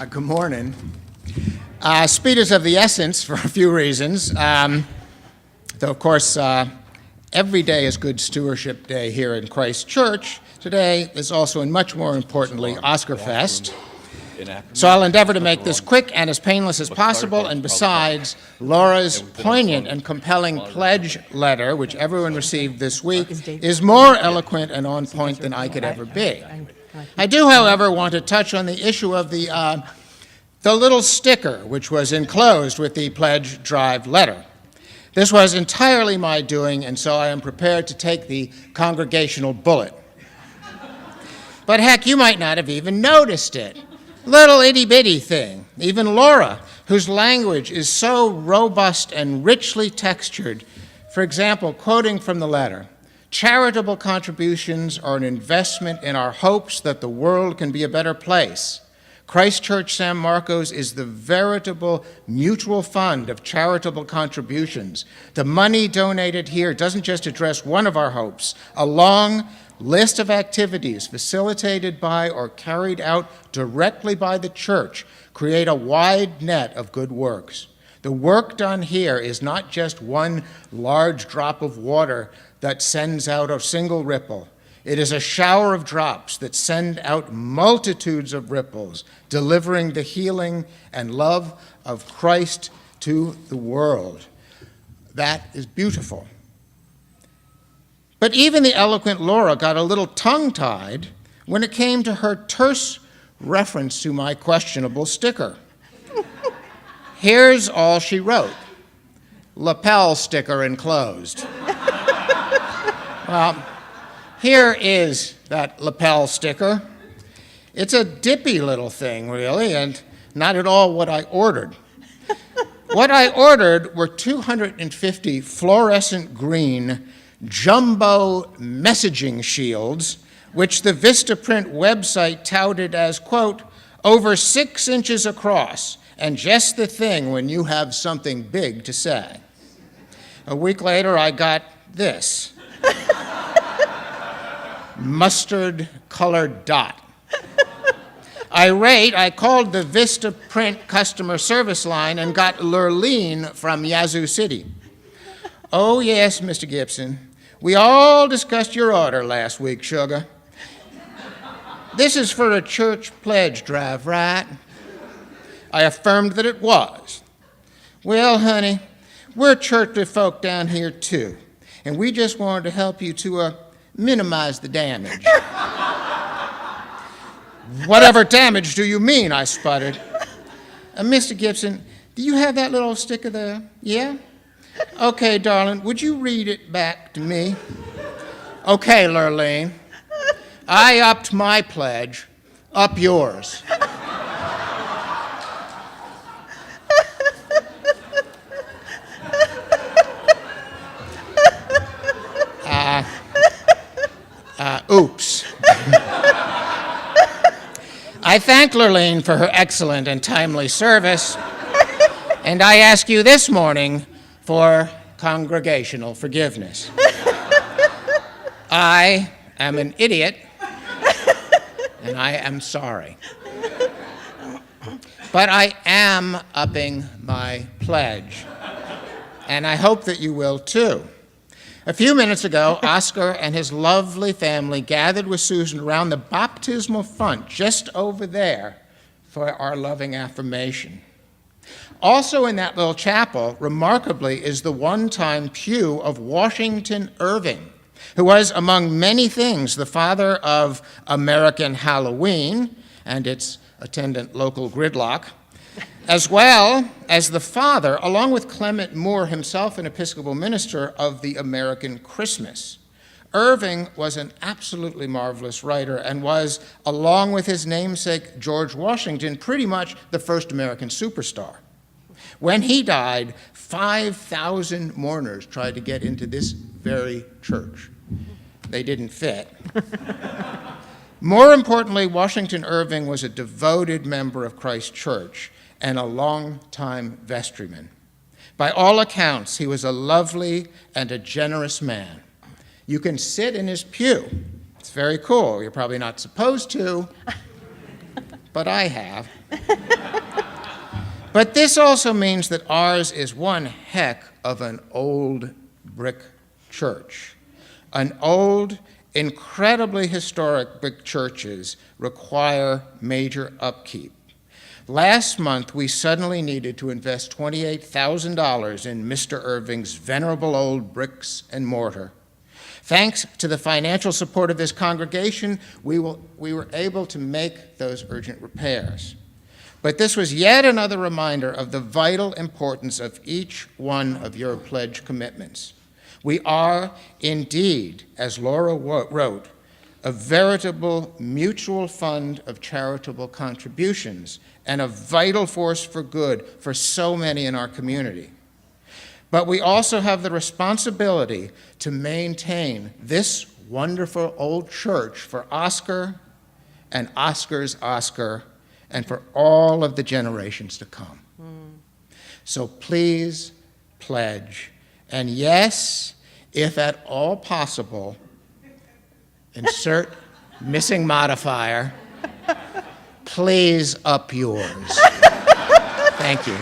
Good morning. Speed is of the essence for a few reasons. Though, of course, every day is Good Stewardship Day here in Christ Church. Today is also, and much more importantly, Oscar Fest. So I'll endeavor to make this quick and as painless as possible, and besides, Laura's poignant and compelling pledge letter, which everyone received this week, is more eloquent and on point than I could ever be. I do, however, want to touch on the issue of the little sticker which was enclosed with the pledge drive letter. This was entirely my doing, and so I am prepared to take the congregational bullet. But heck, you might not have even noticed it. Little itty-bitty thing. Even Laura, whose language is so robust and richly textured, for example, quoting from the letter, "Charitable contributions are an investment in our hopes that the world can be a better place. Christ Church San Marcos is the veritable mutual fund of charitable contributions. The money donated here doesn't just address one of our hopes. A long list of activities facilitated by or carried out directly by the church create a wide net of good works. The work done here is not just one large drop of water that sends out a single ripple. It is a shower of drops that send out multitudes of ripples, delivering the healing and love of Christ to the world." That is beautiful. But even the eloquent Laura got a little tongue-tied when it came to her terse reference to my questionable sticker. Here's all she wrote: "Lapel sticker enclosed." Well, here is that lapel sticker. It's a dippy little thing, really, and not at all what I ordered. What I ordered were 250 fluorescent green jumbo messaging shields, which the Vistaprint website touted as, quote, "over 6 inches across, and just the thing when you have something big to say." A week later, I got this. Mustard-colored dot. Irate, I called the Vistaprint customer service line and got Lurleen from Yazoo City. "Oh, yes, Mr. Gibson. We all discussed your order last week, sugar. This is for a church pledge drive, right?" I affirmed that it was. "Well, honey, we're churchly folk down here, too, and we just wanted to help you to minimize the damage." "Whatever damage do you mean?" I sputtered. "Mr. Gibson, do you have that little sticker there? Yeah? Okay, darling, would you read it back to me?" "Okay, Lurleen. I upped my pledge. Up yours." Oops. I thank Lurleen for her excellent and timely service, and I ask you this morning for congregational forgiveness. I am an idiot, and I am sorry. But I am upping my pledge, and I hope that you will too. A few minutes ago, Oscar and his lovely family gathered with Susan around the baptismal font just over there for our loving affirmation. Also in that little chapel, remarkably, is the one-time pew of Washington Irving, who was, among many things, the father of American Halloween and its attendant local gridlock, as well as the father, along with Clement Moore, himself an Episcopal minister, of the American Christmas. Irving was an absolutely marvelous writer and was, along with his namesake George Washington, pretty much the first American superstar. When he died, 5,000 mourners tried to get into this very church. They didn't fit. More importantly, Washington Irving was a devoted member of Christ Church and a long-time vestryman. By all accounts, he was a lovely and a generous man. You can sit in his pew. It's very cool. You're probably not supposed to, but I have. But this also means that ours is one heck of an old brick church. An old, incredibly historic brick churches require major upkeep. Last month, we suddenly needed to invest $28,000 in Mr. Irving's venerable old bricks and mortar. Thanks to the financial support of this congregation, we were able to make those urgent repairs. But this was yet another reminder of the vital importance of each one of your pledge commitments. We are indeed, as Laura wrote, a veritable mutual fund of charitable contributions and a vital force for good for so many in our community. But we also have the responsibility to maintain this wonderful old church for Oscar and Oscar's Oscar and for all of the generations to come. So please pledge. And yes, if at all possible, insert missing modifier, please up yours. Thank you.